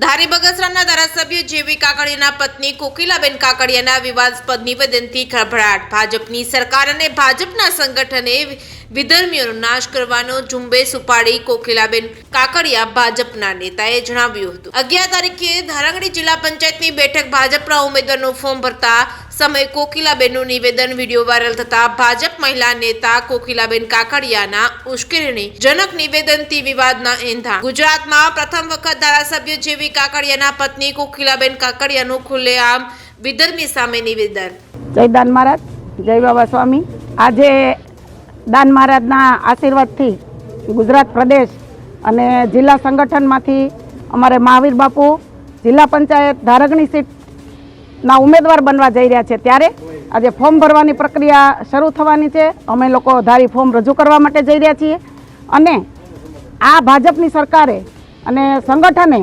ધારી બગસરાના ધારાસભ્ય જેવી કાકડિયાના પત્ની કોકિલાબેન કાકડિયાના વિવાદાસ્પદ નિવેદનથી ખળભળાટ। ભાજપની સરકાર અને ભાજપના સંગઠને વિધર્મીઓનો નાશ કરવાનો ઝુંબેશ ઉપાડી કોકિલાબેન કાકડિયા ભાજપના નેતાએ જણાવ્યું હતું। 11 તારીખે ધારંગડી જિલ્લા પંચાયતની બેઠક ભાજપના ઉમેદવારનું ફોર્મ ભરતા સમયે કોકિલાબેનનું નિવેદન વિડીયો વાયરલ થતા ભાજપ મહિલા નેતા કોકિલાબેન કાકડિયાના ઉશ્કેરણીજનક નિવેદનથી વિવાદના એંધાણ। ગુજરાતમાં પ્રથમ વખત ધારાસભ્ય જેવી કાકડિયાના પત્ની કોકિલાબેન કાકડિયાનું ખુલ્લેઆમ વિધર્મી સામે નિવેદન। જય દાન મહારાજ, જય બાબા સ્વામી। આજે દાન મહારાજના આશીર્વાદથી ગુજરાત પ્રદેશ અને જિલ્લા સંગઠનમાંથી અમારે મહાવીર બાપુ જિલ્લા પંચાયત ધારંગણી સીટના ઉમેદવાર બનવા જઈ રહ્યા છે, ત્યારે આજે ફોર્મ ભરવાની પ્રક્રિયા શરૂ થવાની છે। અમે લોકો ધારી ફોર્મ રજૂ કરવા માટે જઈ રહ્યા છીએ અને આ ભાજપની સરકારે અને સંગઠને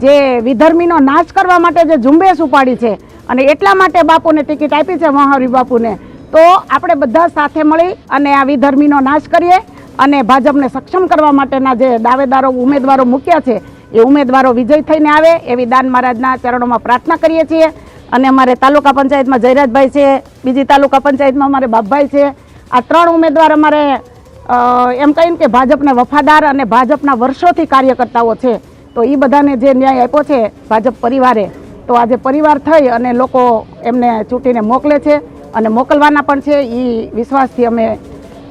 જે વિધર્મીનો નાશ કરવા માટે જે ઝુંબેશ ઉપાડી છે અને એટલા માટે બાપુને ટિકિટ આપી છે, મહાવીર બાપુને, તો આપણે બધા સાથે મળી અને આ વિધર્મીનો નાશ કરીએ અને ભાજપને સક્ષમ કરવા માટેના જે દાવેદારો ઉમેદવારો મૂક્યા છે એ ઉમેદવારો વિજય થઈને આવે એવી દાન મહારાજના ચરણોમાં પ્રાર્થના કરીએ છીએ। અને અમારે તાલુકા પંચાયતમાં જયરાજભાઈ છે, બીજી તાલુકા પંચાયતમાં અમારે બાપભાઈ છે। આ 3 ઉમેદવાર અમારે એમ કહીને કે ભાજપને વફાદાર અને ભાજપના વર્ષોથી કાર્યકર્તાઓ છે, તો એ બધાને જે ન્યાય આપ્યો છે ભાજપ પરિવારે, તો આજે પરિવાર થઈ અને લોકો એમને ચૂંટીને મોકલે છે અને મોકલવાના પણ છે। એ વિશ્વાસથી અમે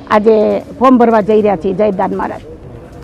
આજે ફોર્મ ભરવા જઈ રહ્યા છીએ। જય દાન મહારાજ।